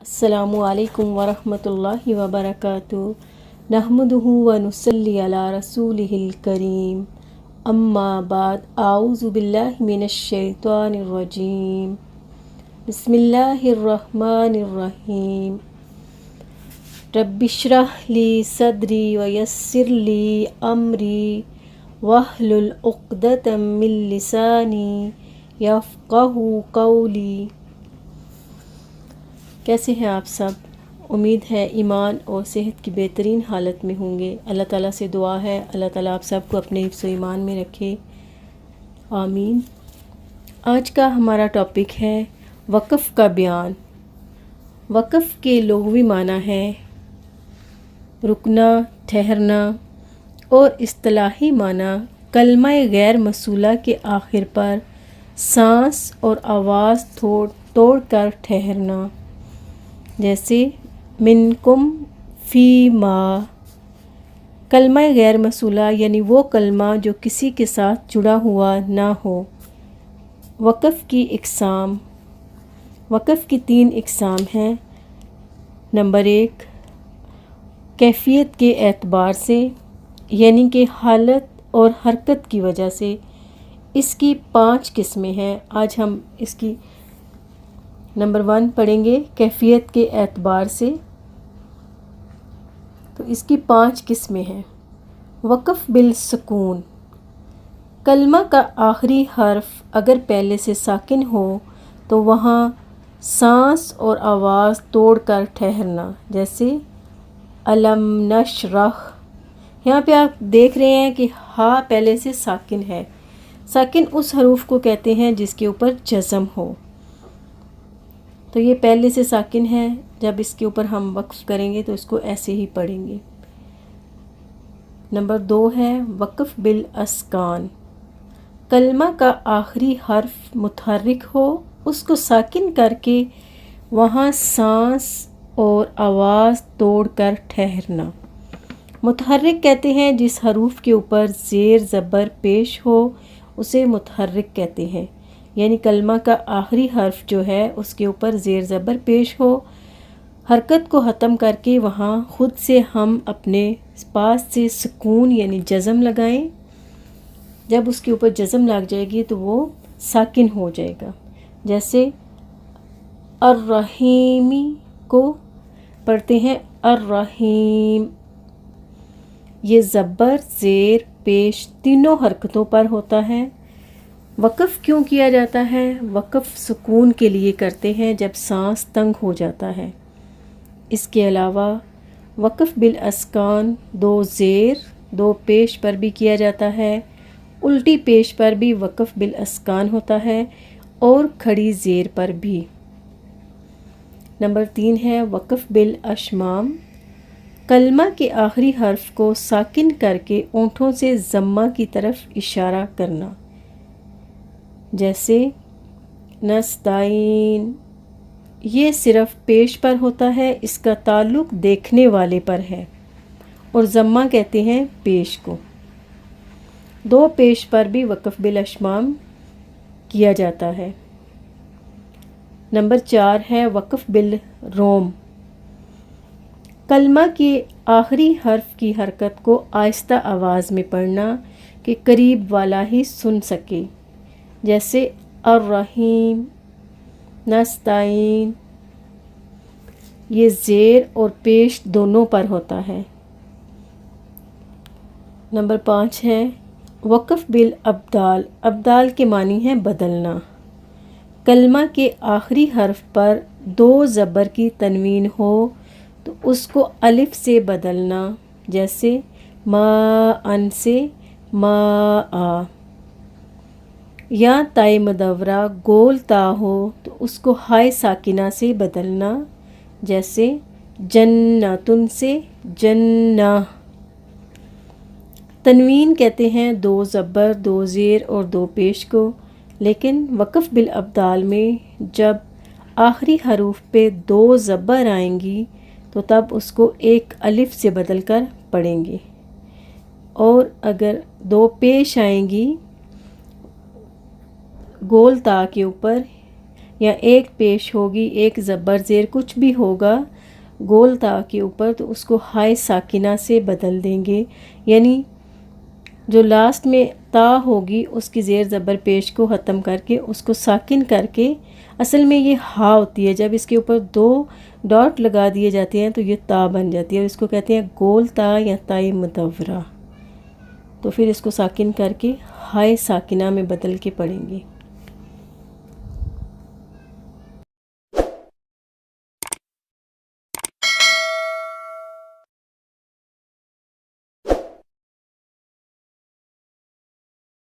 السلام علیکم ورحمۃ اللہ وبرکاتہ نحمدہ ونصلی علی رسولہ الکریم اما بعد اعوذ باللہ من الشیطان الرجیم بسم اللہ الرحمن الرحیم رب اشرح لی صدری ویسر لی امری واحلل عقدۃ من لسانی یفقہوا قولی۔ کیسے ہیں آپ سب؟ امید ہے ایمان اور صحت کی بہترین حالت میں ہوں گے۔ اللہ تعالیٰ سے دعا ہے اللہ تعالیٰ آپ سب کو اپنے حفظ و ایمان میں رکھے، آمین۔ آج کا ہمارا ٹاپک ہے وقف کا بیان۔ وقف کے لغوی معنی ہے رکنا، ٹھہرنا، اور اصطلاحی معنی کلمہ غیر مسولہ کے آخر پر سانس اور آواز توڑ کر ٹھہرنا، جیسے منکم فی ما۔ کلمہ غیر مسولہ یعنی وہ کلمہ جو کسی کے ساتھ جڑا ہوا نہ ہو۔ وقف کی اقسام۔ وقف کی 3 اقسام ہیں۔ نمبر 1، کیفیت کے اعتبار سے، یعنی کہ حالت اور حرکت کی وجہ سے۔ اس کی 5 قسمیں ہیں۔ آج ہم اس کی نمبر 1 پڑھیں گے، کیفیت کے اعتبار سے۔ تو اس کی 5 قسمیں ہیں۔ وقف بالسکون۔ کلمہ کا آخری حرف اگر پہلے سے ساکن ہو تو وہاں سانس اور آواز توڑ کر ٹھہرنا، جیسے الم نشرح۔ یہاں پہ آپ دیکھ رہے ہیں کہ ہا پہلے سے ساکن ہے۔ ساکن اس حروف کو کہتے ہیں جس کے اوپر جزم ہو۔ تو یہ پہلے سے ساکن ہے، جب اس کے اوپر ہم وقف کریں گے تو اس کو ایسے ہی پڑھیں گے۔ نمبر 2 ہے وقف بالاسکان۔ کلمہ کا آخری حرف متحرک ہو، اس کو ساکن کر کے وہاں سانس اور آواز توڑ کر ٹھہرنا۔ متحرک کہتے ہیں جس حروف کے اوپر زیر زبر پیش ہو، اسے متحرک کہتے ہیں۔ یعنی کلمہ کا آخری حرف جو ہے اس کے اوپر زیر زبر پیش ہو، حرکت کو ختم کر کے وہاں خود سے ہم اپنے پاس سے سکون یعنی جزم لگائیں۔ جب اس کے اوپر جزم لگ جائے گی تو وہ ساکن ہو جائے گا۔ جیسے الرحیمی کو پڑھتے ہیں الرحیم۔ یہ زبر، زیر، پیش تینوں حرکتوں پر ہوتا ہے۔ وقف کیوں کیا جاتا ہے؟ وقف سکون کے لیے کرتے ہیں جب سانس تنگ ہو جاتا ہے۔ اس کے علاوہ وقف بالاسکان 2 زیر 2 پیش پر بھی کیا جاتا ہے۔ الٹی پیش پر بھی وقف بالاسکان ہوتا ہے اور کھڑی زیر پر بھی۔ نمبر 3 ہے وقف بالاشمام۔ کلمہ کے آخری حرف کو ساکن کر کے ہونٹوں سے ضمہ کی طرف اشارہ کرنا، جیسے نستعین۔ یہ صرف پیش پر ہوتا ہے، اس کا تعلق دیکھنے والے پر ہے، اور ضمہ کہتے ہیں پیش کو۔ 2 پیش پر بھی وقف بالاشمام کیا جاتا ہے۔ نمبر 4 ہے وقف بالروم۔ کلمہ کے آخری حرف کی حرکت کو آہستہ آواز میں پڑھنا کہ قریب والا ہی سن سکے، جیسے الرحیم، نستعین۔ یہ زیر اور پیش دونوں پر ہوتا ہے۔ نمبر 5 ہے وقف بالابدال۔ ابدال کے معنی ہے بدلنا۔ کلمہ کے آخری حرف پر 2 زبر کی تنوین ہو تو اس کو الف سے بدلنا، جیسے ما ان سے ما آ۔ یا تائے مدورہ گول تا ہو تو اس کو ہائے ساکنہ سے بدلنا، جیسے جنتن سے جنہ۔ تنوین کہتے ہیں 2 زبر 2 زیر اور 2 پیش کو، لیکن وقف بالابدال میں جب آخری حروف پہ 2 زبر آئیں گی تو تب اس کو ایک الف سے بدل کر پڑھیں گے، اور اگر 2 پیش آئیں گی گول تا کے اوپر یا ایک پیش ہوگی، ایک زبر زیر کچھ بھی ہوگا گول تا کے اوپر، تو اس کو ہائے ساکنہ سے بدل دیں گے، یعنی جو لاسٹ میں تا ہوگی اس کی زیر زبر پیش کو ختم کر کے اس کو ساکن کر کے، اصل میں یہ ہا ہوتی ہے، جب اس کے اوپر 2 ڈاٹ لگا دیے جاتے ہیں تو یہ تا بن جاتی ہے، اور اس کو کہتے ہیں گول تا یا تائے مدورہ۔ تو پھر اس کو ساکن کر کے ہائے ساکنہ میں بدل کے پڑھیں گے۔